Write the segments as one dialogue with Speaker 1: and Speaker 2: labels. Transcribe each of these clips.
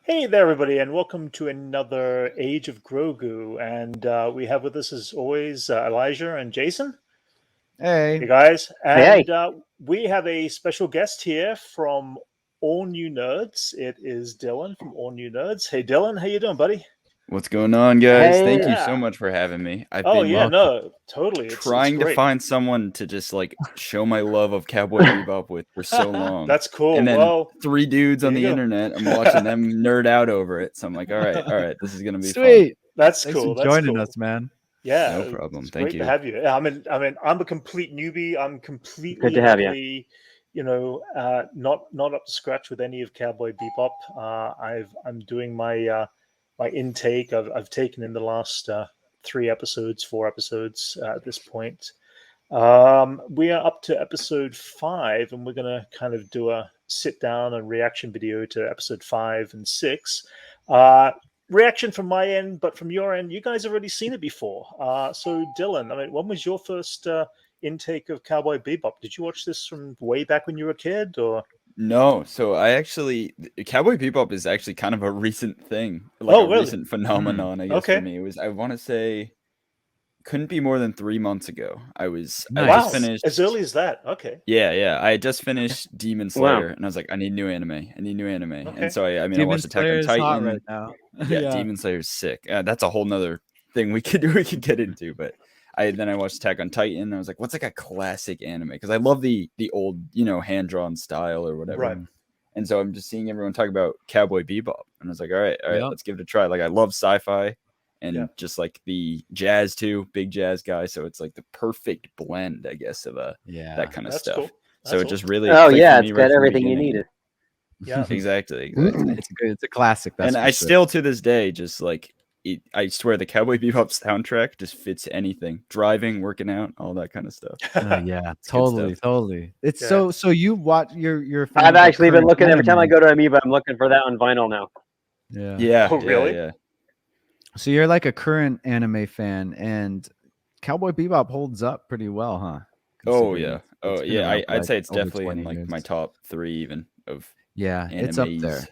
Speaker 1: Hey there, everybody, and welcome to another Age of Grogu. And we have with us, as always, Elijah and Jason. Hey,
Speaker 2: Hey.
Speaker 1: guys.
Speaker 3: Hey,
Speaker 1: And
Speaker 3: hey.
Speaker 1: we have a special guest here from All New Nerds. It is Dylan from All New Nerds. Hey, Dylan, how you doing, buddy?
Speaker 4: What's going on, guys?
Speaker 3: Hey.
Speaker 4: Thank you so
Speaker 1: Yeah.
Speaker 4: much for having me. I've
Speaker 1: Oh,
Speaker 4: been
Speaker 1: yeah,
Speaker 2: Welcome.
Speaker 1: no, totally. It's
Speaker 4: trying to
Speaker 1: great.
Speaker 4: find someone to just like show my love of Cowboy Bebop with for so long.
Speaker 1: That's cool.
Speaker 4: And then
Speaker 1: Well,
Speaker 4: three dudes
Speaker 1: there
Speaker 4: on
Speaker 1: you
Speaker 4: the
Speaker 1: go.
Speaker 4: internet, I'm watching them nerd out over it. So I'm like, all right, this is gonna be fun.
Speaker 2: Sweet.
Speaker 1: That's
Speaker 2: Thanks for
Speaker 1: cool. That's
Speaker 2: joining
Speaker 1: cool.
Speaker 2: us, man.
Speaker 1: Yeah,
Speaker 4: No problem.
Speaker 1: it's
Speaker 4: Thank
Speaker 1: great to
Speaker 4: you.
Speaker 1: have you. Yeah, I'm a complete newbie. I'm
Speaker 3: Good
Speaker 1: completely
Speaker 3: to
Speaker 1: and
Speaker 3: have you.
Speaker 1: utterly, not up to scratch with any of Cowboy Bebop. I'm doing my intake. I've taken in the last 4 episodes at this point. We are up to episode 5, and we're gonna kind of do a sit down and reaction video to episode 5 and 6. Reaction from my end, but from your end, you guys have already seen it before. So, Dylan, I mean, when was your first intake of Cowboy Bebop? Did you watch this from way back when you were a kid, or?
Speaker 4: No, so Cowboy Bebop is actually kind of a recent thing, like
Speaker 1: Oh,
Speaker 4: a
Speaker 1: really?
Speaker 4: recent phenomenon, I guess, for
Speaker 1: Okay.
Speaker 4: me. It was, I want to say, couldn't be more than 3 months ago. I just
Speaker 1: Wow,
Speaker 4: finished.
Speaker 1: as early as that. Okay.
Speaker 4: Yeah. I had just finished Demon
Speaker 3: Wow.
Speaker 4: Slayer, and I was like, I need new anime.
Speaker 1: Okay.
Speaker 4: And so I
Speaker 2: Demon
Speaker 4: watched Attack
Speaker 2: Slayer
Speaker 4: on
Speaker 2: is hot
Speaker 4: Titan.
Speaker 2: right now.
Speaker 4: Yeah,
Speaker 2: Yeah.
Speaker 4: Demon Slayer's sick. That's a whole nother thing we could get into. But I watched Attack on Titan, and I was like, what's like a classic anime? Because I love the old, hand drawn style or whatever.
Speaker 1: Right.
Speaker 4: And so I'm just seeing everyone talk about Cowboy Bebop, and I was like, all right,
Speaker 2: Yep.
Speaker 4: let's give it a try. Like I love sci-fi. And
Speaker 1: Yeah.
Speaker 4: just like the jazz too, big jazz guy. So it's like the perfect blend, I guess, of
Speaker 2: Yeah.
Speaker 4: that kind of
Speaker 1: That's
Speaker 4: stuff.
Speaker 1: cool.
Speaker 4: So it just really
Speaker 3: Oh,
Speaker 4: clicked
Speaker 3: yeah.
Speaker 4: for
Speaker 3: It's
Speaker 4: me
Speaker 3: got
Speaker 4: right from the
Speaker 3: everything you
Speaker 4: beginning.
Speaker 3: needed.
Speaker 1: Yeah.
Speaker 4: Exactly.
Speaker 2: It's a classic. That's
Speaker 4: And
Speaker 2: for
Speaker 4: I
Speaker 2: sure.
Speaker 4: still to this day just like I swear the Cowboy Bebop soundtrack just fits anything. Driving, working out, all that kind of stuff.
Speaker 2: Yeah,
Speaker 4: It's good
Speaker 2: totally,
Speaker 4: stuff.
Speaker 2: totally. It's
Speaker 1: Yeah.
Speaker 2: so you watch you're a fan
Speaker 3: I've
Speaker 2: of, like,
Speaker 3: actually been
Speaker 2: current
Speaker 3: looking every time I
Speaker 2: anime.
Speaker 3: go to Amoeba. I'm looking for that on vinyl now.
Speaker 2: Yeah.
Speaker 4: Yeah.
Speaker 1: Oh, really?
Speaker 4: Yeah.
Speaker 2: So you're like a current anime fan, and Cowboy Bebop holds up pretty well, huh?
Speaker 4: Oh
Speaker 2: Considering
Speaker 4: yeah.
Speaker 2: it's
Speaker 4: Oh
Speaker 2: been
Speaker 4: yeah.
Speaker 2: around for,
Speaker 4: I'd
Speaker 2: like,
Speaker 4: say it's
Speaker 2: over
Speaker 4: definitely
Speaker 2: 20
Speaker 4: in like
Speaker 2: years.
Speaker 4: my top 3 even of
Speaker 2: Yeah,
Speaker 4: animes.
Speaker 2: it's up there.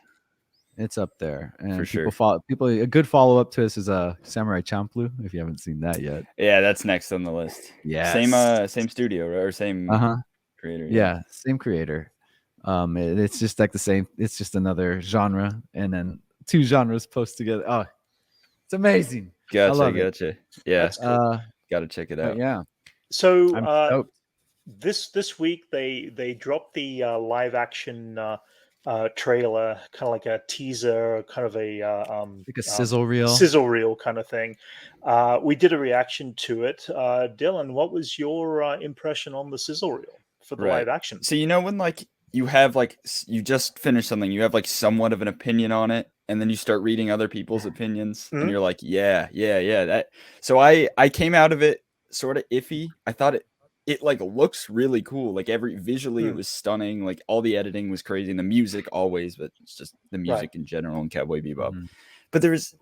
Speaker 2: It's up there, and
Speaker 4: For sure.
Speaker 2: People. A good follow up to this is a Samurai Champloo. If you haven't seen that yet,
Speaker 4: Yeah, that's next on the list.
Speaker 2: yeah,
Speaker 4: Same studio, right? Or same creator.
Speaker 2: Yeah, same creator. It's just like the same. It's just another genre, and then two genres posed together. Oh, it's amazing. I love it.
Speaker 4: Gotcha. Yeah,
Speaker 1: That's cool.
Speaker 4: gotta check it
Speaker 2: But
Speaker 4: out.
Speaker 2: yeah,
Speaker 1: So
Speaker 2: I'm stoked.
Speaker 1: this week they dropped the live action trailer, kind of like a teaser, kind of a
Speaker 2: Like a sizzle reel.
Speaker 1: sizzle reel kind of thing. We did a reaction to it. Dylan, what was your impression on the sizzle reel for the live action?
Speaker 4: So when like you have like you just finished something, you have like somewhat of an opinion on it, and then you start reading other people's opinions, and you're like, yeah. That. So I came out of it sort of iffy. I thought it like looks really cool. Like visually it was stunning. Like all the editing was crazy, and the music always, but it's just the music in general in Cowboy Bebop. But there's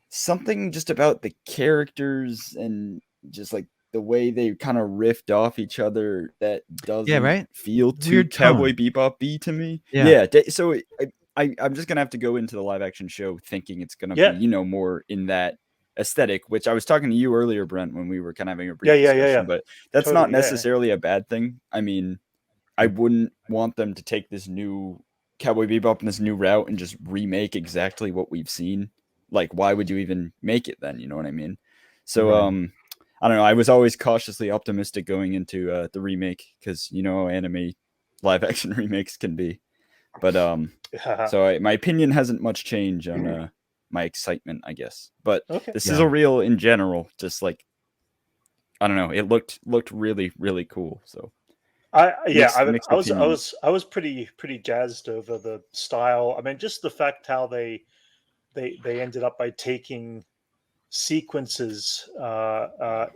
Speaker 4: something just about the characters and just like the way they kind of riffed off each other that doesn't feel too
Speaker 2: Weird
Speaker 4: Cowboy
Speaker 2: tone.
Speaker 4: Bebop-y to me.
Speaker 2: Yeah.
Speaker 4: So I'm just gonna have to go into the live action show thinking it's gonna be more in that aesthetic, which I was talking to you earlier, Brent, when we were kind of having a brief discussion. But that's
Speaker 1: Totally,
Speaker 4: not necessarily a bad thing. I mean, I wouldn't want them to take this new Cowboy Bebop and this new route and just remake exactly what we've seen. Like, why would you even make it then? You know what I mean? So, I don't know. I was always cautiously optimistic going into the remake because how anime live action remakes can be. But so my opinion hasn't much changed on my excitement, I guess. But the sizzle reel in general, just like I don't know, it looked really really cool. So
Speaker 1: I
Speaker 4: mixed opinions.
Speaker 1: was pretty jazzed over the style. I mean, just the fact how they ended up by taking sequences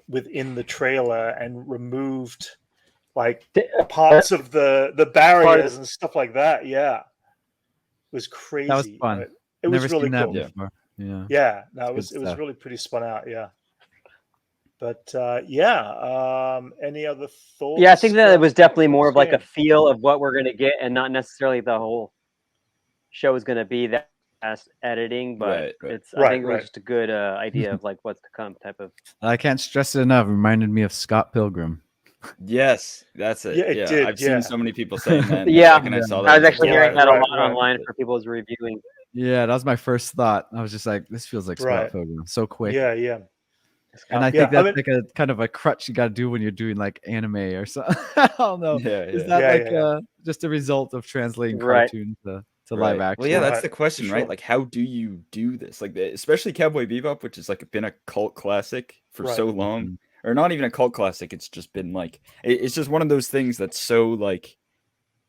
Speaker 1: within the trailer and removed like parts of the barriers and stuff like that. Yeah, it was crazy.
Speaker 2: That was fun.
Speaker 1: It was really cool.
Speaker 2: Yeah,
Speaker 1: no, it was really pretty spun out. Yeah. But any other thoughts?
Speaker 3: Yeah, I think that it was definitely more of like a feel of what we're going to get and not necessarily the whole show is going to be that past editing, but
Speaker 4: Right.
Speaker 3: it's
Speaker 1: Right,
Speaker 3: I think it was
Speaker 1: right.
Speaker 3: just a good idea of like what's to come type of.
Speaker 2: I can't stress it enough. Reminded me of Scott Pilgrim.
Speaker 4: Yes, that's it.
Speaker 1: Yeah, it did,
Speaker 4: I've
Speaker 1: yeah.
Speaker 4: seen so many people saying that. And
Speaker 3: Yeah.
Speaker 4: the second I saw that,
Speaker 3: I was
Speaker 4: like,
Speaker 3: actually
Speaker 4: yeah,
Speaker 3: hearing that a
Speaker 1: right,
Speaker 3: lot
Speaker 1: right.
Speaker 3: online for people's reviewing.
Speaker 2: Yeah, that was my first thought. I was just like, this feels like Scott
Speaker 1: Right.
Speaker 2: Pilgrim. So quick.
Speaker 1: Yeah, yeah.
Speaker 2: And I
Speaker 1: Yeah,
Speaker 2: think
Speaker 1: I
Speaker 2: that's
Speaker 1: mean-
Speaker 2: like a kind of a crutch you got to do when you're doing like anime or something. I don't know.
Speaker 4: Yeah,
Speaker 2: Is
Speaker 4: yeah.
Speaker 2: that
Speaker 1: Yeah,
Speaker 2: like
Speaker 1: yeah,
Speaker 2: just a result of translating
Speaker 3: Right.
Speaker 2: cartoon to
Speaker 4: Right.
Speaker 2: live action?
Speaker 4: Well, yeah, that's
Speaker 1: Right,
Speaker 4: the
Speaker 1: for
Speaker 4: question,
Speaker 1: sure.
Speaker 4: right? Like, how do you do this? Like, especially Cowboy Bebop, which has like been a cult classic for
Speaker 1: Right.
Speaker 4: so long,
Speaker 2: Mhm.
Speaker 4: or not even a cult classic. It's just been like, it's just one of those things that's so like,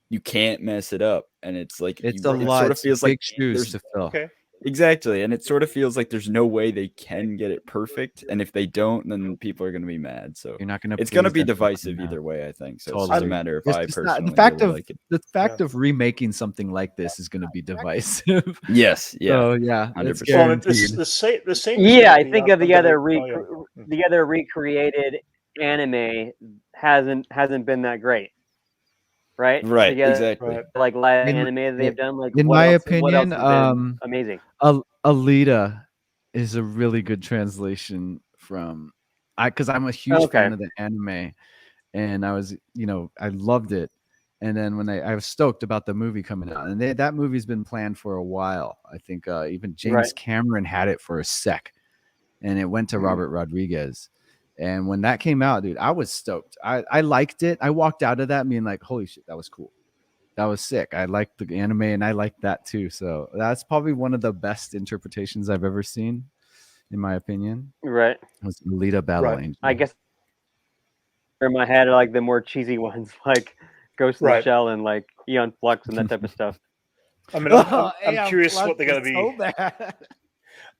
Speaker 4: you can't mess it up, and it's like
Speaker 2: It's
Speaker 4: you,
Speaker 2: a
Speaker 4: it
Speaker 2: lot.
Speaker 4: sort of
Speaker 2: It's
Speaker 4: feels
Speaker 2: big
Speaker 4: like
Speaker 2: shoes
Speaker 4: there's
Speaker 2: to fill.
Speaker 1: Okay.
Speaker 4: exactly, and it sort of feels like there's no way they can get it perfect, and if they don't, then people are going to be mad. So
Speaker 2: You're not going to.
Speaker 4: it's going to be divisive either way, I think. So it's just a
Speaker 2: Totally.
Speaker 4: matter if
Speaker 2: It's
Speaker 4: I
Speaker 2: just not-
Speaker 4: personally
Speaker 2: the fact
Speaker 4: really
Speaker 2: of
Speaker 4: like it.
Speaker 2: the fact of remaking something like this is going to be divisive.
Speaker 4: Yes, yeah.
Speaker 2: So yeah, it's
Speaker 4: 100%.
Speaker 1: Well,
Speaker 2: guaranteed.
Speaker 1: the same. is
Speaker 3: Yeah,
Speaker 1: gonna
Speaker 3: I
Speaker 1: be
Speaker 3: think
Speaker 1: un-
Speaker 3: of the
Speaker 1: under
Speaker 3: other
Speaker 1: oh, yeah.
Speaker 3: the other recreated anime hasn't been that great, right?
Speaker 4: Right,
Speaker 3: Together,
Speaker 4: exactly.
Speaker 1: Right.
Speaker 3: like live
Speaker 2: In-
Speaker 3: anime they've done. Like
Speaker 2: in
Speaker 3: what
Speaker 2: my
Speaker 3: else, what
Speaker 2: opinion,
Speaker 3: else has been amazing?
Speaker 2: Alita is a really good translation from because I'm a huge fan of the anime, and I was I loved it, and then when I was stoked about the movie coming out, and that movie's been planned for a while. I think even James
Speaker 3: Right.
Speaker 2: Cameron had it for a sec, and it went to Robert Rodriguez. And when that came out, dude, I was stoked. I liked it. I walked out of that being like, holy shit, that was cool. That was sick. I liked the anime and I liked that too. So that's probably one of the best interpretations I've ever seen, in my opinion.
Speaker 3: Right.
Speaker 2: It was Alita Battle
Speaker 1: Right.
Speaker 2: Angel.
Speaker 3: I guess in my head are like the more cheesy ones, like Ghost in the
Speaker 1: Right.
Speaker 3: Shell and like Eon Flux and that type of stuff.
Speaker 1: I mean, I'm curious what they're going to be.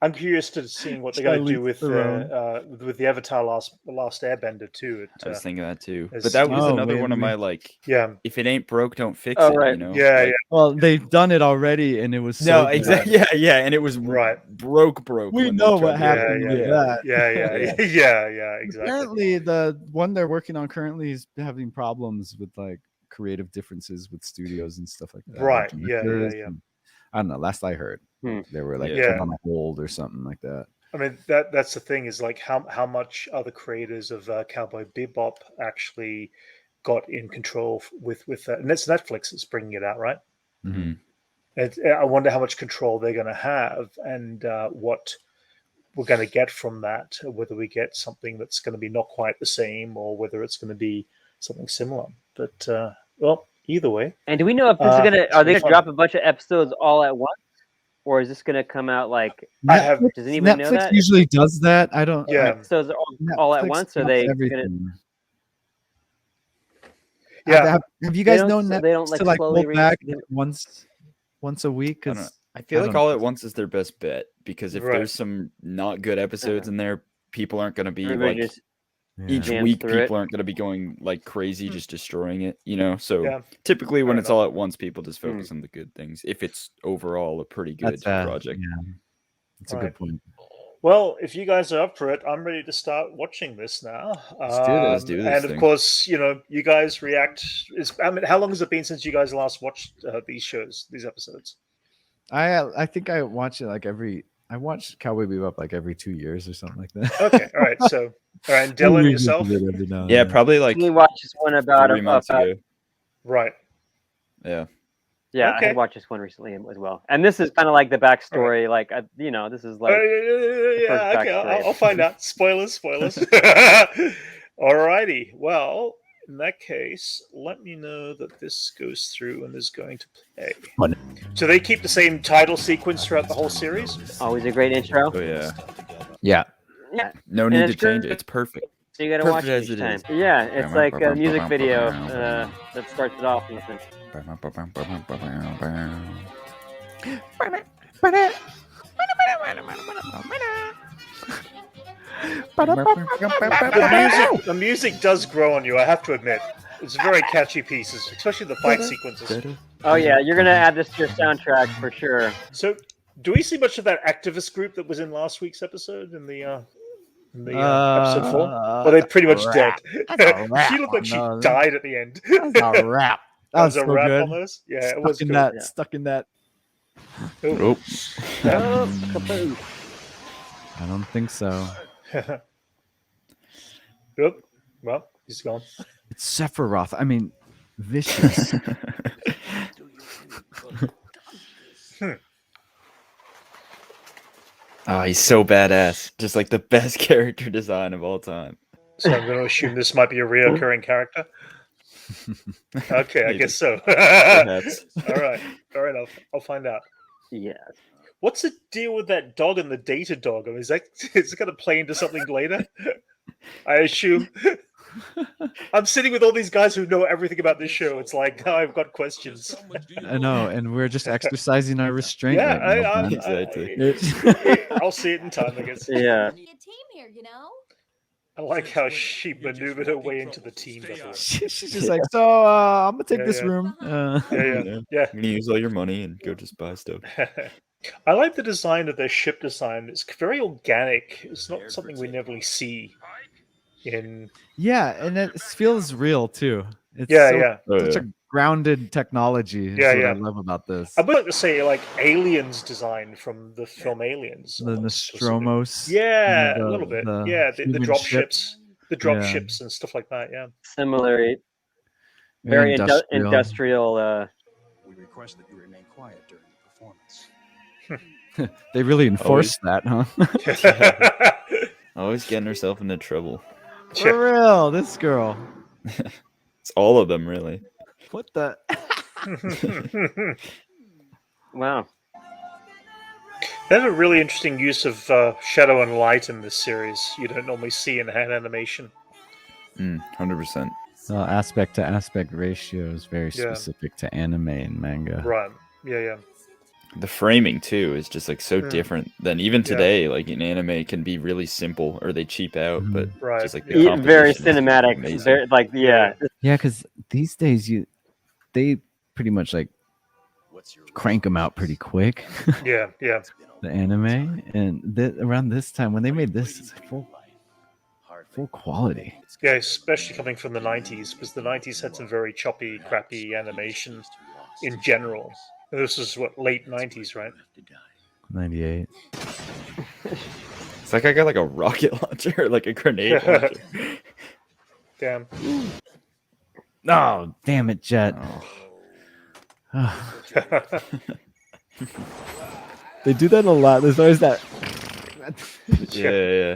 Speaker 1: I'm curious to seeing what they're going to do with the Avatar Last Airbender too.
Speaker 4: I was thinking that too,
Speaker 1: as-
Speaker 4: but that was
Speaker 2: Oh,
Speaker 4: another
Speaker 2: man,
Speaker 4: one of my like.
Speaker 1: Yeah.
Speaker 4: If it ain't broke, don't fix
Speaker 3: Oh,
Speaker 4: it.
Speaker 3: right.
Speaker 4: You know.
Speaker 1: Yeah,
Speaker 4: Like,
Speaker 1: yeah.
Speaker 2: Well, they've done it already, and it was so
Speaker 4: No,
Speaker 2: bad.
Speaker 4: exactly. Yeah, and it was
Speaker 1: Right.
Speaker 4: broke.
Speaker 2: We
Speaker 4: when they
Speaker 2: know
Speaker 4: tried
Speaker 2: what
Speaker 4: to-
Speaker 2: happened with that.
Speaker 1: Yeah, exactly.
Speaker 2: Apparently, the one they're working on currently is having problems with like creative differences with studios and stuff like that.
Speaker 1: Right,
Speaker 2: Like,
Speaker 1: yeah.
Speaker 2: and- I don't know. Last I heard, they were like
Speaker 1: Yeah.
Speaker 2: put on hold or something like that.
Speaker 1: I mean, that's the thing is like how much are the creators of Cowboy Bebop actually got in control with that? And it's Netflix that's bringing it out, right?
Speaker 2: Mm-hmm.
Speaker 1: I wonder how much control they're going to have and what we're going to get from that. Whether we get something that's going to be not quite the same, or whether it's going to be something similar. But well, either way.
Speaker 3: And do we know if this is gonna?
Speaker 1: it's
Speaker 3: Are they
Speaker 1: gonna be
Speaker 3: gonna drop a bunch of episodes all at once, or is this gonna come out like? Does anyone know
Speaker 2: Netflix
Speaker 3: that?
Speaker 2: usually does that. I don't.
Speaker 1: Yeah.
Speaker 3: Episodes all at
Speaker 2: Netflix
Speaker 3: once, or
Speaker 2: drops
Speaker 3: they gonna?
Speaker 2: everything.
Speaker 1: Yeah.
Speaker 2: Have you guys known
Speaker 3: They
Speaker 2: Netflix
Speaker 3: don't like
Speaker 2: to like
Speaker 3: slowly
Speaker 2: go back
Speaker 3: release-
Speaker 2: once a week?
Speaker 4: I don't know.
Speaker 2: 'Cause
Speaker 4: I feel
Speaker 2: I
Speaker 4: like
Speaker 2: don't
Speaker 4: all
Speaker 2: know.
Speaker 4: at once is their best bet because if
Speaker 1: Right.
Speaker 4: there's some not good episodes in there, people aren't going to be
Speaker 3: Everybody
Speaker 4: like
Speaker 3: just
Speaker 4: each
Speaker 3: jams
Speaker 4: week.
Speaker 3: through it.
Speaker 4: People aren't going to be going like crazy, just destroying it. You know, so
Speaker 1: Yeah.
Speaker 4: typically when
Speaker 1: Fair
Speaker 4: it's
Speaker 1: enough.
Speaker 4: all at once, people just focus on the good things. If it's overall a pretty good project.
Speaker 2: Yeah, that's a
Speaker 1: Right.
Speaker 2: good point.
Speaker 1: Well, if you guys are up for it, I'm ready to start watching this now.
Speaker 4: Let's do this. Let's do this
Speaker 1: And of
Speaker 4: thing.
Speaker 1: course, you guys react. I mean, how long has it been since you guys last watched these shows, these episodes?
Speaker 2: I think I watch it like I watch Cowboy Bebop like every 2 years or something like that.
Speaker 1: Okay, all right. So, all right, Dylan, yourself,
Speaker 4: Yeah, probably like
Speaker 3: we watched this one about
Speaker 4: 3 months ago.
Speaker 1: right?
Speaker 4: Yeah.
Speaker 3: Yeah, I
Speaker 1: Okay.
Speaker 3: had watched this one recently as well, and this is kind of like the backstory. Like this is like
Speaker 1: Yeah,
Speaker 3: first
Speaker 1: okay.
Speaker 3: backstory.
Speaker 1: I'll find out. Spoilers. Alrighty. Well, in that case, let me know that this goes through and is going to play. So they keep the same title sequence throughout the whole series.
Speaker 3: always a great intro.
Speaker 4: Oh yeah.
Speaker 2: Yeah.
Speaker 3: Yeah,
Speaker 4: No
Speaker 3: And
Speaker 4: need
Speaker 3: it's
Speaker 4: to change
Speaker 3: good.
Speaker 4: it. It's perfect.
Speaker 3: so you gotta
Speaker 4: Perfect
Speaker 3: watch it
Speaker 4: as
Speaker 3: each
Speaker 4: it
Speaker 3: time.
Speaker 4: is.
Speaker 3: Yeah, it's like a music video that starts it off.
Speaker 1: The music does grow on you, I have to admit. It's very catchy pieces, especially the fight sequences.
Speaker 3: Oh yeah, you're gonna add this to your soundtrack for sure.
Speaker 1: So, do we see much of that activist group that was in last week's episode in the episode 4? Well, they're pretty much dead. She looked like she died at the end.
Speaker 2: That's a wrap.
Speaker 1: That was
Speaker 2: so
Speaker 1: a wrap
Speaker 2: good.
Speaker 1: on those. Yeah, it was good.
Speaker 2: Stuck in that
Speaker 1: Oh.
Speaker 3: Oh, kapoosh.
Speaker 2: I don't think so.
Speaker 1: Oop. Well, he's gone.
Speaker 2: It's Sephiroth. I mean, vicious.
Speaker 4: Oh, he's so badass. Just like the best character design of all time.
Speaker 1: So I'm going to assume this might be a reoccurring character. Okay, I
Speaker 4: Maybe.
Speaker 1: guess so.
Speaker 4: Perhaps.
Speaker 1: All right, fair enough. I'll find out.
Speaker 3: Yes.
Speaker 1: What's the deal with that dog and the data dog? I mean, is it going to play into something later? I assume. I'm sitting with all these guys who know everything about this show. It's like, now I've got questions.
Speaker 2: I know, and we're just exercising our restraint
Speaker 1: Yeah,
Speaker 2: right now. Brent.
Speaker 4: Exactly.
Speaker 1: I'll see it in time, I guess.
Speaker 3: Yeah.
Speaker 5: Be a team here, you know?
Speaker 1: I like how she maneuvered her way into the team. By the way.
Speaker 2: She's just like, so I'm gonna take
Speaker 1: Yeah,
Speaker 2: this
Speaker 1: yeah.
Speaker 2: room.
Speaker 1: Yeah.
Speaker 4: I'm gonna use all your money and go just buy stuff.
Speaker 1: I like the design of their ship design. It's very organic. It's not something we never really see in.
Speaker 2: Yeah, and it feels real too. It's
Speaker 1: Yeah,
Speaker 2: so,
Speaker 1: yeah.
Speaker 4: Oh,
Speaker 2: such
Speaker 4: yeah.
Speaker 2: a grounded technology. Is
Speaker 1: Yeah,
Speaker 2: what
Speaker 1: yeah.
Speaker 2: I love about this.
Speaker 1: I would like to say like Aliens design from the film Aliens.
Speaker 2: The
Speaker 1: almost, or something.
Speaker 2: Nostromos.
Speaker 1: Yeah,
Speaker 2: the-
Speaker 1: a little bit.
Speaker 2: the
Speaker 1: Yeah, the
Speaker 2: human
Speaker 1: drop
Speaker 2: ship.
Speaker 1: ships, the drop
Speaker 2: Yeah.
Speaker 1: ships and stuff like that. Yeah.
Speaker 3: Similar. Very
Speaker 2: industrial.
Speaker 3: industrial.
Speaker 6: We request that you remain quiet during the performance.
Speaker 2: They really enforced that, huh?
Speaker 4: Always getting herself into trouble.
Speaker 2: For real, this girl.
Speaker 4: It's all of them, really.
Speaker 2: What the?
Speaker 3: Wow.
Speaker 1: They have a really interesting use of shadow and light in this series. You don't normally see in hand animation.
Speaker 4: 100%.
Speaker 2: Aspect to aspect ratio is very
Speaker 1: Yeah.
Speaker 2: specific to anime and manga.
Speaker 1: Right. Yeah, yeah.
Speaker 4: The framing too is just like so different than even
Speaker 1: Yeah.
Speaker 4: today. Like in anime, it can be really simple or they cheap out,
Speaker 2: Mhm.
Speaker 4: but
Speaker 1: Right.
Speaker 4: just like the
Speaker 1: Yeah.
Speaker 3: Very
Speaker 4: composition is
Speaker 3: cinematic.
Speaker 4: amazing.
Speaker 3: Very, like yeah.
Speaker 2: Yeah, because these days they pretty much like crank them out pretty quick.
Speaker 1: Yeah, yeah.
Speaker 2: The anime, and around this time when they made this, it's like full quality.
Speaker 1: Yeah, especially coming from the 90s, because the 90s had some very choppy, crappy animation in general. This is what, late 90s, right?
Speaker 2: 98.
Speaker 4: It's like I got like a rocket launcher, like a grenade launcher.
Speaker 1: Damn.
Speaker 2: Oh, damn it, Jet.
Speaker 4: Oh.
Speaker 2: They do that a lot. There's always that.
Speaker 4: Yeah.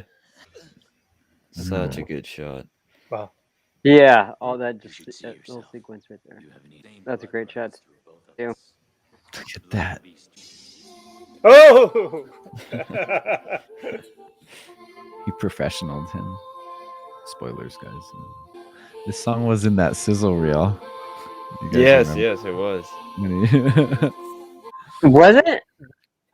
Speaker 4: Such a good shot.
Speaker 1: Wow.
Speaker 3: Yeah. All that just that little sequence right there. That's a great shot. Too.
Speaker 2: Look at that.
Speaker 1: Oh!
Speaker 2: He professionaled him. Spoilers, guys. This song was in that sizzle reel. You guys remember?
Speaker 4: Yes, it was.
Speaker 3: Was it?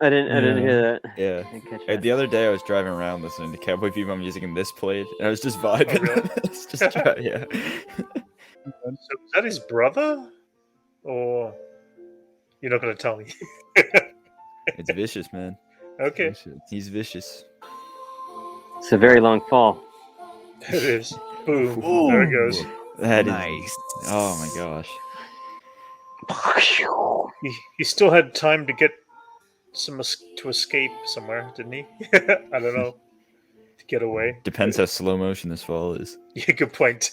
Speaker 3: I didn't hear that.
Speaker 4: Yeah.
Speaker 3: I didn't catch
Speaker 4: Hey,
Speaker 3: that.
Speaker 4: the other day I was driving around listening to Cowboy Bebop music and this played, and I was just vibing.
Speaker 1: really?
Speaker 4: It's just yeah.
Speaker 1: So is that his brother? Or you're not going to tell me?
Speaker 4: It's vicious, man.
Speaker 1: Okay,
Speaker 4: He's vicious.
Speaker 3: It's a very long fall.
Speaker 1: it is. Boom.
Speaker 2: Ooh.
Speaker 1: There it goes.
Speaker 4: That is.
Speaker 2: Nice.
Speaker 4: Oh my gosh.
Speaker 1: He still had time to get to escape somewhere, didn't he? I don't know. To get away.
Speaker 4: Depends how slow motion this fall is.
Speaker 1: Yeah, good point.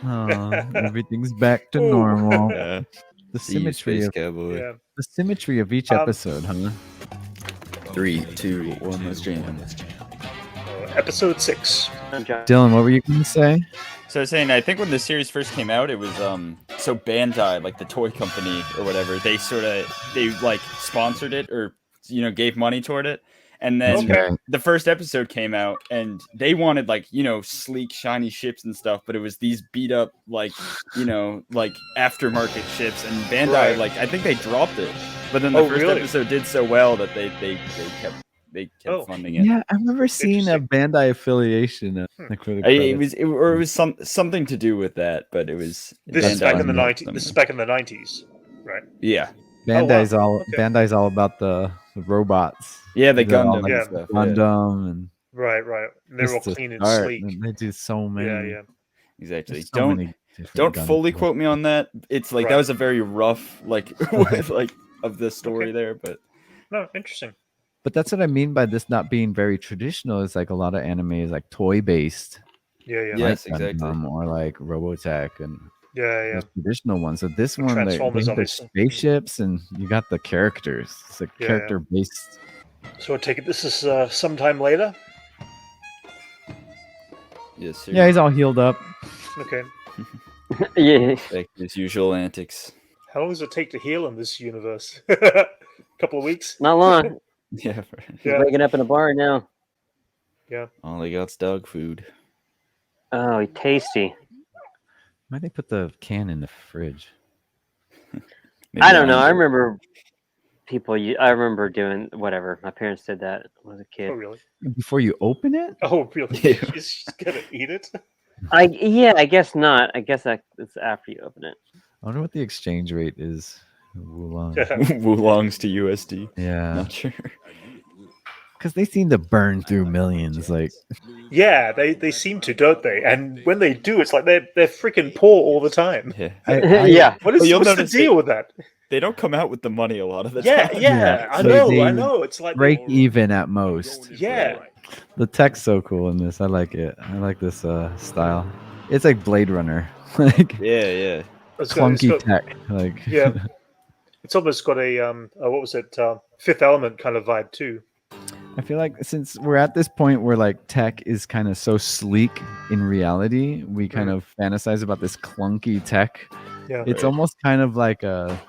Speaker 2: Oh, everything's back to normal.
Speaker 4: Yeah.
Speaker 2: The
Speaker 4: See you,
Speaker 2: symmetry
Speaker 4: Space
Speaker 2: of
Speaker 4: Cowboy.
Speaker 1: Yeah.
Speaker 2: the symmetry of each episode, huh?
Speaker 4: 3, 2, 1, let's jam.
Speaker 1: Episode 6.
Speaker 2: Dylan, what were you going to say?
Speaker 4: So I was saying, I think when the series first came out, it was so Bandai, like the toy company or whatever, they like sponsored it or gave money toward it. And then
Speaker 1: Okay.
Speaker 4: the first episode came out and they wanted like, sleek, shiny ships and stuff, but it was these beat up like, like aftermarket ships, and Bandai
Speaker 1: Right.
Speaker 4: like I think they dropped it. But then the
Speaker 1: Oh,
Speaker 4: first
Speaker 1: really?
Speaker 4: episode did so well that they kept
Speaker 1: Oh.
Speaker 4: funding it.
Speaker 2: Yeah, I remember seeing a Bandai affiliation. Like for the
Speaker 4: It
Speaker 2: credits.
Speaker 4: was something to do with that, but it was
Speaker 1: This is
Speaker 4: Bandai
Speaker 1: back in the
Speaker 4: dropped
Speaker 1: 90s.
Speaker 4: them.
Speaker 1: This is back in the 90s, right?
Speaker 4: Yeah.
Speaker 2: Bandai's
Speaker 1: wow.
Speaker 2: all
Speaker 1: Okay.
Speaker 2: Bandai's all about the robots.
Speaker 4: Yeah, the
Speaker 2: They're all
Speaker 4: Gundam
Speaker 2: like
Speaker 4: and
Speaker 1: Yeah.
Speaker 4: stuff.
Speaker 2: Gundam and
Speaker 1: Right, right. And they're all
Speaker 2: just to
Speaker 1: clean and
Speaker 2: start,
Speaker 1: sleek.
Speaker 2: and they do so many.
Speaker 1: Yeah, yeah.
Speaker 4: Exactly.
Speaker 2: There's so many different
Speaker 4: Don't
Speaker 2: guns.
Speaker 4: fully quote me on that. It's like that
Speaker 1: Right.
Speaker 4: was a very rough like of the story
Speaker 1: Okay.
Speaker 4: there, but
Speaker 1: No, interesting.
Speaker 2: But that's what I mean by this not being very traditional. Is like a lot of anime is like toy based,
Speaker 1: Yeah, yeah,
Speaker 4: Yeah. Yes,
Speaker 2: like
Speaker 4: exactly.
Speaker 2: Gundam or like Robotech and
Speaker 1: yeah.
Speaker 2: those traditional ones. So this
Speaker 1: And
Speaker 2: one, they
Speaker 1: Transformers,
Speaker 2: have the
Speaker 1: obviously.
Speaker 2: spaceships and you got the characters. It's like
Speaker 1: Yeah,
Speaker 2: character based.
Speaker 1: So I take it this is sometime later.
Speaker 4: yes, sir.
Speaker 2: Yeah, he's all healed up.
Speaker 1: Okay.
Speaker 3: Yeah.
Speaker 4: Like his usual antics.
Speaker 1: How long does it take to heal in this universe? Couple of weeks.
Speaker 3: Not long.
Speaker 4: Yeah.
Speaker 3: He's
Speaker 1: Yeah.
Speaker 3: waking up in a bar now.
Speaker 4: All they got's dog food.
Speaker 3: Oh, tasty.
Speaker 2: Why'd they put the can in the fridge?
Speaker 4: Maybe
Speaker 3: I don't know. I
Speaker 4: Iron-
Speaker 3: remember I remember doing whatever. My parents did that when I was a kid.
Speaker 1: Oh, really?
Speaker 2: Before you open it?
Speaker 1: Oh, really?
Speaker 4: Yeah.
Speaker 1: You're just gonna eat it?
Speaker 3: I guess not. I guess it's after you open it.
Speaker 2: I wonder what the exchange rate is. Wulong.
Speaker 1: Yeah.
Speaker 4: Wulongs to USD.
Speaker 2: Yeah,
Speaker 4: Not sure.
Speaker 2: because they seem to burn through millions. Like,
Speaker 1: Yeah, they seem to, don't they? And when they do, it's like they're freaking poor all the time.
Speaker 4: Yeah.
Speaker 3: Yeah.
Speaker 1: What is
Speaker 4: Well, you'll
Speaker 1: what's the
Speaker 4: notice
Speaker 1: deal with that?
Speaker 4: They don't come out with the money a lot of the
Speaker 1: Yeah,
Speaker 4: time.
Speaker 1: yeah, I
Speaker 2: they
Speaker 1: know. It's like
Speaker 2: break even at most.
Speaker 1: Yeah,
Speaker 2: The tech's so cool in this. I like it. I like this style. It's like Blade Runner, like
Speaker 4: Yeah.
Speaker 1: it's
Speaker 2: clunky
Speaker 1: got-
Speaker 2: tech. Like,
Speaker 1: yeah. It's almost got a what was it? Fifth Element kind of vibe too.
Speaker 2: I feel like since we're at this point where like tech is kind of so sleek in reality, we kind of fantasize about this clunky tech.
Speaker 1: Yeah,
Speaker 2: It's
Speaker 4: Right.
Speaker 2: almost kind of like a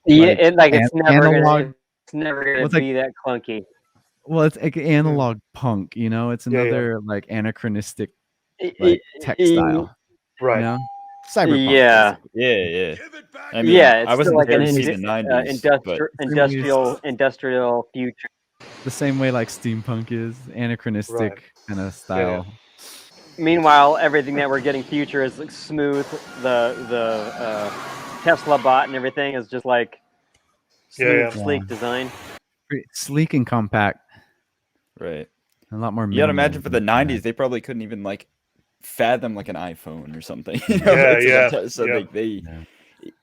Speaker 3: Yeah,
Speaker 2: Like
Speaker 3: it's never
Speaker 2: analog-
Speaker 3: gonna. It's never
Speaker 2: Well,
Speaker 3: gonna
Speaker 2: it's like-
Speaker 3: be that clunky.
Speaker 2: well, it's like analog punk. You know, it's
Speaker 1: Yeah, yeah.
Speaker 2: another like anachronistic like tech style.
Speaker 1: right.
Speaker 2: You know, cyberpunk.
Speaker 3: Yeah.
Speaker 4: Yeah. I mean,
Speaker 3: Yeah,
Speaker 4: I
Speaker 3: it's
Speaker 4: wasn't
Speaker 3: still like
Speaker 4: there
Speaker 3: an
Speaker 4: to see the 90s, but
Speaker 3: industrial future.
Speaker 2: The same way like steampunk is anachronistic
Speaker 1: Right.
Speaker 2: kind of style.
Speaker 3: Meanwhile, everything that we're getting future is like smooth. The Tesla bot and everything is just like smooth,
Speaker 1: Yeah.
Speaker 3: sleek
Speaker 2: Yeah.
Speaker 3: design.
Speaker 2: Pretty sleek and compact.
Speaker 4: right.
Speaker 2: A lot more.
Speaker 4: You gotta imagine
Speaker 2: minimalism
Speaker 4: for the
Speaker 2: than
Speaker 4: 90s, they probably couldn't even like fathom like an iPhone or something. You know? So
Speaker 1: Yeah.
Speaker 4: like they,
Speaker 2: Yeah.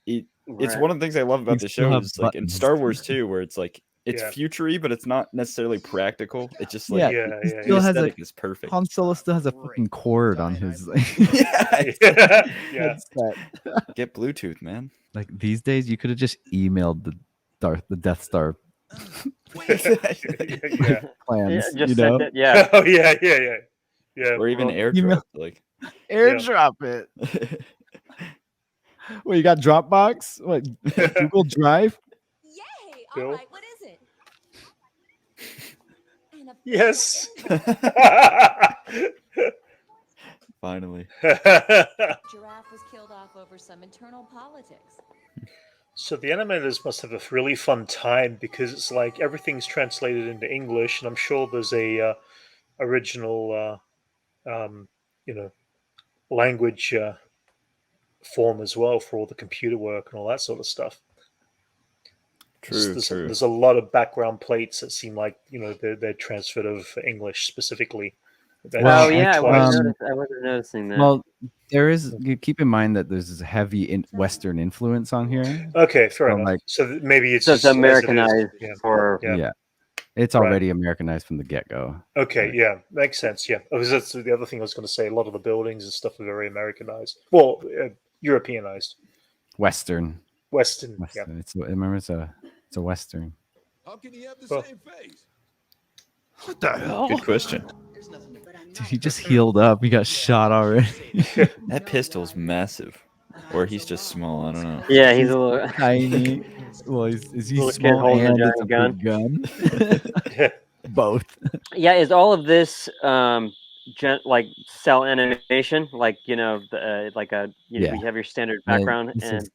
Speaker 4: it's
Speaker 3: Right.
Speaker 4: one of the things I love about
Speaker 2: You
Speaker 4: the
Speaker 2: still
Speaker 4: show
Speaker 2: have
Speaker 4: is like in
Speaker 2: buttons.
Speaker 4: Star Wars too, where it's like it's
Speaker 1: Yeah.
Speaker 4: futury, but it's not necessarily practical. It's just like
Speaker 2: Yeah,
Speaker 1: Yeah,
Speaker 2: he
Speaker 1: yeah,
Speaker 2: still
Speaker 4: the
Speaker 2: has a
Speaker 4: aesthetic is perfect.
Speaker 2: Han Solo still has a fucking cord on his
Speaker 4: yeah,
Speaker 1: yeah.
Speaker 2: headset.
Speaker 4: get Bluetooth, man.
Speaker 2: Like these days, you could have just emailed the Death Star
Speaker 1: Yeah.
Speaker 2: plans.
Speaker 3: Yeah, just
Speaker 2: you
Speaker 3: send
Speaker 2: know,
Speaker 3: it. Yeah.
Speaker 1: Oh yeah.
Speaker 4: Or even
Speaker 1: well,
Speaker 4: airdrop. Like
Speaker 2: airdrop it. Well, you got Dropbox? What? Google Drive?
Speaker 5: Yay!
Speaker 1: Bill?
Speaker 5: All right, what is it? And a
Speaker 1: Yes.
Speaker 4: finally.
Speaker 5: giraffe was killed off over some internal politics.
Speaker 1: So the animators must have a really fun time because it's like everything's translated into English, and I'm sure there's a original, language form as well for all the computer work and all that sort of stuff.
Speaker 4: True.
Speaker 1: There's a lot of background plates that seem like they're transferred over for English specifically.
Speaker 2: Well,
Speaker 3: Oh yeah,
Speaker 1: twice.
Speaker 3: I wasn't noticing that.
Speaker 2: Well, there is. You keep in mind that there's this heavy Western influence on here.
Speaker 1: Okay, fair
Speaker 2: So,
Speaker 1: enough.
Speaker 2: like-
Speaker 1: So maybe it's
Speaker 3: so it's
Speaker 1: just as it is.
Speaker 3: Americanized
Speaker 1: Yeah.
Speaker 3: for
Speaker 1: Yeah.
Speaker 2: Yeah, it's
Speaker 1: Right.
Speaker 2: already Americanized from the get go.
Speaker 1: Okay, yeah, makes sense. Yeah, that's the other thing I was going to say. A lot of the buildings and stuff are very Americanized. Well, Europeanized,
Speaker 2: Western.
Speaker 1: Western. Yeah.
Speaker 2: Western. Remember, it's a Western.
Speaker 7: How can he have the
Speaker 1: Well-
Speaker 7: same face?
Speaker 2: What the hell?
Speaker 4: Good question.
Speaker 2: Dude, he just healed up. He got shot already.
Speaker 4: That pistol's massive, or he's just small. I don't know.
Speaker 3: yeah, he's a little.
Speaker 2: Tiny. Well, is he
Speaker 3: Little kid
Speaker 2: small
Speaker 3: holding a
Speaker 2: and it's a
Speaker 3: giant
Speaker 2: big gun? Both.
Speaker 3: Yeah, is all of this like cell animation? Like like
Speaker 2: Yeah.
Speaker 3: we have your standard
Speaker 2: Yeah,
Speaker 3: background
Speaker 2: this
Speaker 3: and
Speaker 2: is-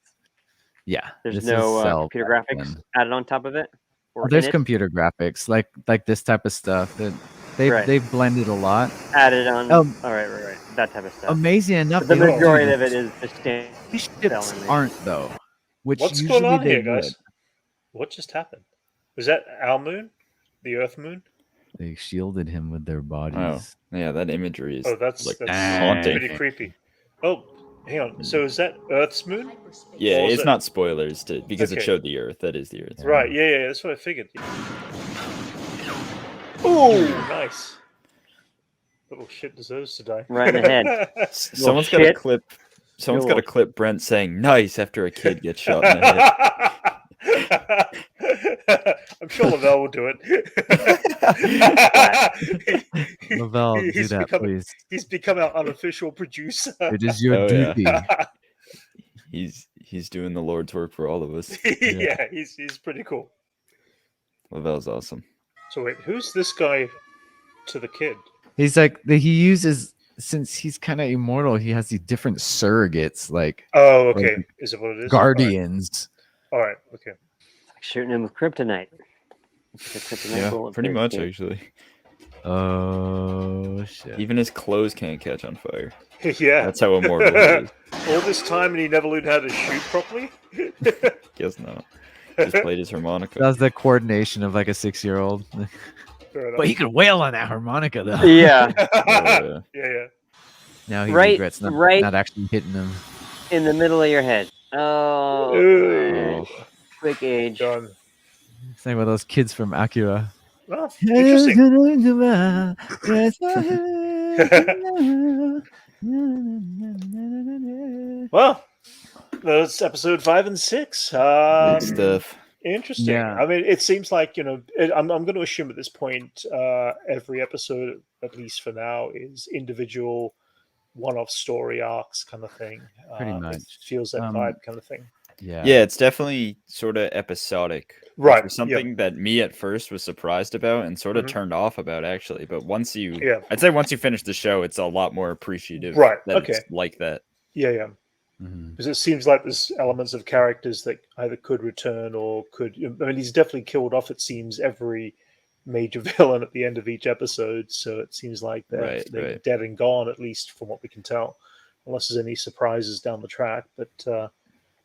Speaker 2: Yeah.
Speaker 3: there's
Speaker 2: this is
Speaker 3: no
Speaker 2: cell
Speaker 3: computer
Speaker 2: back
Speaker 3: graphics
Speaker 2: then.
Speaker 3: added on top of it. Or
Speaker 2: There's
Speaker 3: in it?
Speaker 2: computer graphics, like this type of stuff. That
Speaker 3: Right.
Speaker 2: they've blended a lot.
Speaker 3: added on.
Speaker 2: Um,
Speaker 3: all right, that type of stuff.
Speaker 2: Amazing enough,
Speaker 3: But the
Speaker 2: they don't do
Speaker 3: majority of
Speaker 2: this.
Speaker 3: it is the standard.
Speaker 2: These
Speaker 3: cell
Speaker 2: ships
Speaker 3: animation.
Speaker 2: aren't though. Which
Speaker 1: What's
Speaker 2: usually
Speaker 1: going on
Speaker 2: they
Speaker 1: here, guys?
Speaker 2: would.
Speaker 1: What just happened? Was that our moon, the Earth moon?
Speaker 2: They shielded him with their bodies.
Speaker 4: Oh, yeah, that imagery is
Speaker 1: Oh, that's
Speaker 4: like
Speaker 1: pretty
Speaker 4: haunting.
Speaker 1: creepy. Oh, hang on. So is that Earth's moon?
Speaker 4: Yeah,
Speaker 1: Or is
Speaker 4: it's
Speaker 1: it-
Speaker 4: not spoilers because it
Speaker 1: Okay.
Speaker 4: showed the Earth. That is the Earth.
Speaker 1: Right. Yeah. That's what I figured. Oh, nice. Little shit deserves to die.
Speaker 3: Right in the head.
Speaker 4: Someone's got a
Speaker 3: shit.
Speaker 4: clip. Someone's
Speaker 3: Little-
Speaker 4: got to clip Brent saying "nice" after a kid gets shot in the
Speaker 1: I'm sure Lavelle will do it.
Speaker 2: Lavelle, do
Speaker 1: He's
Speaker 2: that,
Speaker 1: become
Speaker 2: please.
Speaker 1: he's become our unofficial producer.
Speaker 2: It is your
Speaker 4: Oh, yeah.
Speaker 2: duty.
Speaker 4: He's doing the Lord's work for all of us.
Speaker 1: Yeah, he's pretty cool.
Speaker 4: Lavelle's awesome.
Speaker 1: So wait, who's this guy to the kid?
Speaker 2: He's like he uses, since he's kind of immortal, he has these different surrogates like
Speaker 1: Oh, okay. Is it what it is?
Speaker 2: guardians.
Speaker 1: All right. Okay.
Speaker 3: Like shooting him with kryptonite. The kryptonite
Speaker 4: Yeah,
Speaker 3: bullet
Speaker 4: pretty
Speaker 3: for
Speaker 4: much
Speaker 3: kid.
Speaker 4: actually.
Speaker 2: Oh shit!
Speaker 4: Even his clothes can't catch on fire.
Speaker 1: Yeah.
Speaker 4: That's how immortal he is.
Speaker 1: All this time and he never learned how to shoot properly?
Speaker 4: Guess not. Just played his harmonica.
Speaker 2: That's the coordination of like a 6-year-old.
Speaker 1: Fair enough.
Speaker 2: But he could wail on that harmonica though.
Speaker 3: Yeah,
Speaker 4: Oh,
Speaker 1: Yeah.
Speaker 2: Now he
Speaker 3: Right-
Speaker 2: regrets not
Speaker 3: right.
Speaker 2: actually hitting him.
Speaker 3: in the middle of your head. Oh,
Speaker 1: Ooh.
Speaker 3: quick age.
Speaker 1: Done.
Speaker 2: Same with those kids from Akira.
Speaker 1: Well, interesting. Well, that's episode 5 and 6.
Speaker 4: Good stuff.
Speaker 1: Interesting.
Speaker 2: Yeah.
Speaker 1: I mean, it seems like, I'm going to assume at this point, every episode, at least for now, is individual one-off story arcs kind of thing.
Speaker 2: Pretty
Speaker 1: It
Speaker 2: much.
Speaker 1: feels that vibe kind of thing.
Speaker 2: Yeah.
Speaker 4: Yeah, it's definitely sort of episodic.
Speaker 1: Right.
Speaker 4: For something that me at first was surprised about and sort of
Speaker 1: Mhm.
Speaker 4: turned off about actually. But once you
Speaker 1: Yeah.
Speaker 4: I'd say once you finish the show, it's a lot more appreciative.
Speaker 1: Right,
Speaker 4: That
Speaker 1: okay.
Speaker 4: it's like that.
Speaker 1: Yeah.
Speaker 2: Mhm.
Speaker 1: Because it seems like there's elements of characters that either could return or could. I mean, he's definitely killed off, it seems, every major villain at the end of each episode. So it seems like they're
Speaker 4: Right.
Speaker 1: dead and gone, at least from what we can tell, unless there's any surprises down the track. But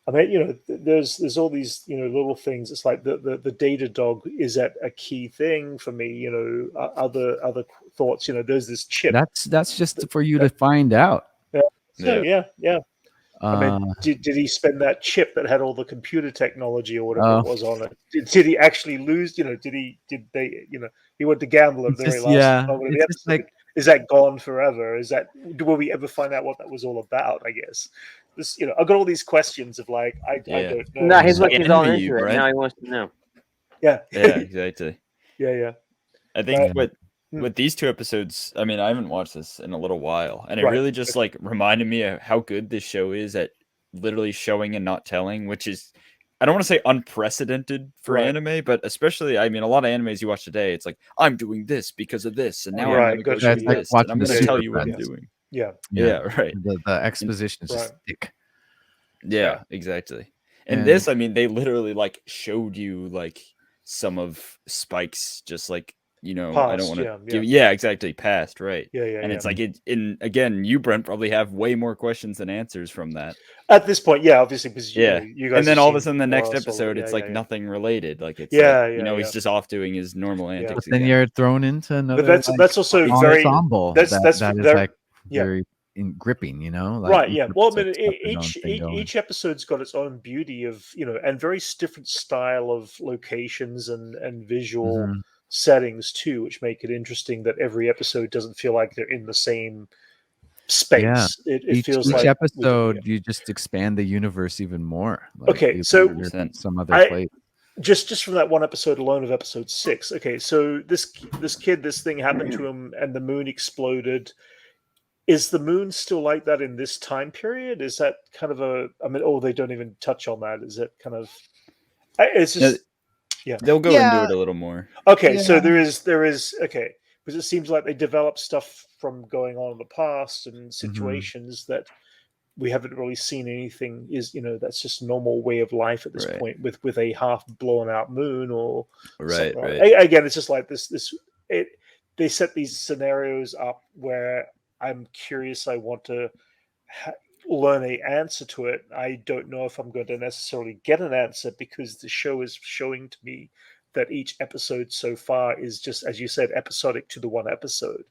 Speaker 1: I mean, there's all these little things. It's like the data dog is a key thing for me. Other thoughts. There's this chip.
Speaker 2: That's just for you to find out.
Speaker 1: So, yeah. I mean,
Speaker 2: Uh,
Speaker 1: did he spend that chip that had all the computer technology or whatever
Speaker 2: Oh.
Speaker 1: it was on it? Did he actually lose? Did they? He went to gamble at
Speaker 2: It's
Speaker 1: the very
Speaker 2: just-
Speaker 1: last
Speaker 2: yeah,
Speaker 1: moment of
Speaker 2: it's
Speaker 1: the
Speaker 2: just
Speaker 1: episode.
Speaker 2: like-
Speaker 1: Is that gone forever? Will we ever find out what that was all about? I guess this. I've got all these questions of like, I
Speaker 4: Yeah.
Speaker 1: don't know.
Speaker 3: No, he's
Speaker 4: I
Speaker 3: like he's all
Speaker 4: envy
Speaker 3: into
Speaker 4: you,
Speaker 3: it.
Speaker 4: Brent.
Speaker 3: Now he wants to know.
Speaker 1: Yeah,
Speaker 4: Yeah, exactly.
Speaker 1: yeah.
Speaker 4: I think
Speaker 1: But-
Speaker 4: with these two episodes, I mean, I haven't watched this in a little while, and it
Speaker 1: Right.
Speaker 4: really just like reminded me of how good this show is at literally showing and not telling, which is, I don't want to say unprecedented for
Speaker 1: Right.
Speaker 4: anime, but especially, I mean, a lot of animes you watch today, it's like, I'm doing this because of this, and now
Speaker 1: Right,
Speaker 4: I'm going to go
Speaker 1: gotcha.
Speaker 4: do
Speaker 2: It's like
Speaker 4: this, and
Speaker 2: watching
Speaker 4: I'm
Speaker 2: the
Speaker 4: going to tell
Speaker 2: Super
Speaker 4: you what I'm
Speaker 2: Friends.
Speaker 4: doing.
Speaker 1: Yeah.
Speaker 4: Yeah, right.
Speaker 2: The exposition is just
Speaker 1: Right.
Speaker 2: thick.
Speaker 4: Yeah, exactly. And
Speaker 2: And-
Speaker 4: this, I mean, they literally like showed you like some of Spike's just like, I don't
Speaker 1: Past,
Speaker 4: want to
Speaker 1: yeah.
Speaker 4: give, yeah, exactly, past, right.
Speaker 1: Yeah.
Speaker 4: And it's like again, you Brent probably have way more questions than answers from that.
Speaker 1: At this point, yeah, obviously, because
Speaker 4: Yeah.
Speaker 1: you guys.
Speaker 4: And then
Speaker 1: have
Speaker 4: all of a
Speaker 1: seen
Speaker 4: sudden the
Speaker 1: more
Speaker 4: next
Speaker 1: or less all of
Speaker 4: episode
Speaker 1: it.
Speaker 4: it's
Speaker 1: Yeah,
Speaker 4: like
Speaker 1: yeah.
Speaker 4: nothing related. Like it's
Speaker 1: Yeah,
Speaker 4: like,
Speaker 1: yeah,
Speaker 4: he's
Speaker 1: yeah.
Speaker 4: just off doing his normal antics
Speaker 2: But then
Speaker 4: again.
Speaker 2: you're thrown into another.
Speaker 1: But that's also very.
Speaker 2: ensemble.
Speaker 1: That's
Speaker 2: that is
Speaker 1: very-
Speaker 2: like
Speaker 1: yeah.
Speaker 2: very gripping. Like
Speaker 1: Right,
Speaker 2: each
Speaker 1: yeah. Well, I mean,
Speaker 2: episode's got their own thing going.
Speaker 1: each episode's got its own beauty of and very different style of locations and visual
Speaker 2: Mhm.
Speaker 1: settings too, which make it interesting that every episode doesn't feel like they're in the same space.
Speaker 2: Yeah.
Speaker 1: It
Speaker 2: Each
Speaker 1: feels like
Speaker 2: episode, you just expand the universe even more.
Speaker 1: Okay,
Speaker 2: you
Speaker 1: so-
Speaker 2: put it in some other
Speaker 1: I-
Speaker 2: place.
Speaker 1: just from that one episode alone of episode 6. Okay, so this kid, this thing happened to him, and the moon exploded. Is the moon still like that in this time period? Is that kind of they don't even touch on that. Is it kind of? It's just
Speaker 4: They'll go
Speaker 2: Yeah.
Speaker 4: into it a little more.
Speaker 1: okay. So
Speaker 2: Yeah.
Speaker 1: there is okay, because it seems like they develop stuff from going on in the past and situations that we haven't really seen anything. That's just a normal way of life at this
Speaker 4: Right.
Speaker 1: point with a half blown out moon or
Speaker 4: Right,
Speaker 1: something
Speaker 4: right.
Speaker 1: Again, it's just like they set these scenarios up where I'm curious. I want to learn a answer to it. I don't know if I'm going to necessarily get an answer because the show is showing to me that each episode so far is just, as you said, episodic to the one episode.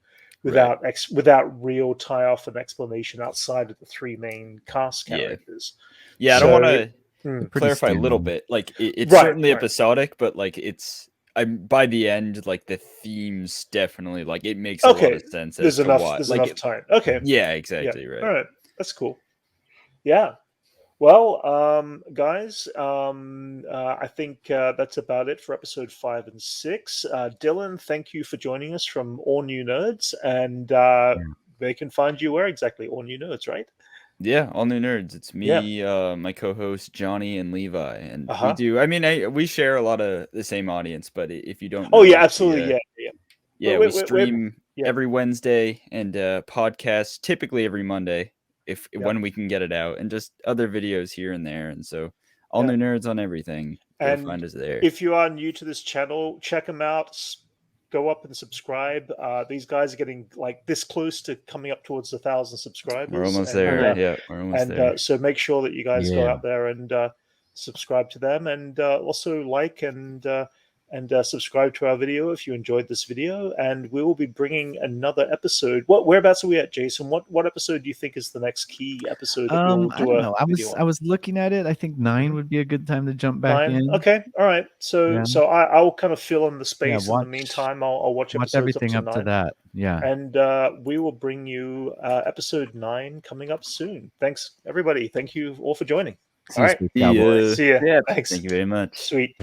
Speaker 1: without real tie off and explanation outside of the three main cast
Speaker 4: Yeah.
Speaker 1: characters.
Speaker 4: Yeah, I don't
Speaker 1: So-
Speaker 4: want to
Speaker 1: Hmm.
Speaker 2: Pretty
Speaker 4: clarify a little
Speaker 2: standalone.
Speaker 4: bit. Like it's
Speaker 1: Right,
Speaker 4: certainly
Speaker 1: right.
Speaker 4: episodic, but like by the end, like the themes definitely like it makes a lot
Speaker 1: Okay,
Speaker 4: of sense
Speaker 1: there's
Speaker 4: as to
Speaker 1: enough.
Speaker 4: why.
Speaker 1: There's
Speaker 4: Like
Speaker 1: enough time. Okay.
Speaker 4: yeah, exactly right.
Speaker 1: All right. That's cool. Yeah. Well, guys, I think that's about it for episode 5 and 6. Dylan, thank you for joining us from All New Nerds, and they can find you where exactly? All New Nerds, right?
Speaker 4: Yeah, all new nerds. It's
Speaker 1: Yeah.
Speaker 4: me, my co-host Johnny and Levi, and we
Speaker 1: Uh-huh.
Speaker 4: do. I mean, we share a lot of the same audience, but if you don't,
Speaker 1: Oh
Speaker 4: know,
Speaker 1: yeah,
Speaker 4: we,
Speaker 1: absolutely. Yeah.
Speaker 4: yeah,
Speaker 1: We're-
Speaker 4: we
Speaker 1: we're-
Speaker 4: stream
Speaker 1: yeah.
Speaker 4: every Wednesday and podcast typically every Monday if
Speaker 1: Yeah.
Speaker 4: when we can get it out, and just other videos here and there. And so, all
Speaker 1: Yeah.
Speaker 4: new nerds on everything. You'll
Speaker 1: And
Speaker 4: find us there.
Speaker 1: if you are new to this channel, check them out. Go up and subscribe. These guys are getting like this close to coming up towards 1,000 subscribers.
Speaker 4: We're almost
Speaker 1: and,
Speaker 4: there. Yeah, we're almost there.
Speaker 1: And so make sure that you guys go
Speaker 2: Yeah.
Speaker 1: out there and subscribe to them, and also like and subscribe to our video if you enjoyed this video. And we will be bringing another episode. Whereabouts are we at, Jason? What episode do you think is the next key episode that we'll
Speaker 2: I
Speaker 1: do
Speaker 2: don't
Speaker 1: a
Speaker 2: know.
Speaker 1: video on?
Speaker 2: I was looking at it. I think 9
Speaker 1: Mhm.
Speaker 2: would be a good time to jump back
Speaker 1: 9.
Speaker 2: in.
Speaker 1: Okay, all right. So
Speaker 2: Yeah.
Speaker 1: so I'll kind of fill in the space in
Speaker 2: watch-
Speaker 1: the meantime. I'll watch
Speaker 2: Watch
Speaker 1: episodes
Speaker 2: everything
Speaker 1: up
Speaker 2: up
Speaker 1: to
Speaker 2: to
Speaker 1: 9.
Speaker 2: that. Yeah.
Speaker 1: And we will bring you episode 9 coming up soon. Thanks, everybody. Thank you all for joining.
Speaker 2: See
Speaker 1: All
Speaker 2: you,
Speaker 1: right.
Speaker 2: Sweet Cowboy.
Speaker 4: Yeah.
Speaker 1: See ya.
Speaker 3: Yeah.
Speaker 1: Thanks.
Speaker 4: Thank you very much.
Speaker 1: Sweet.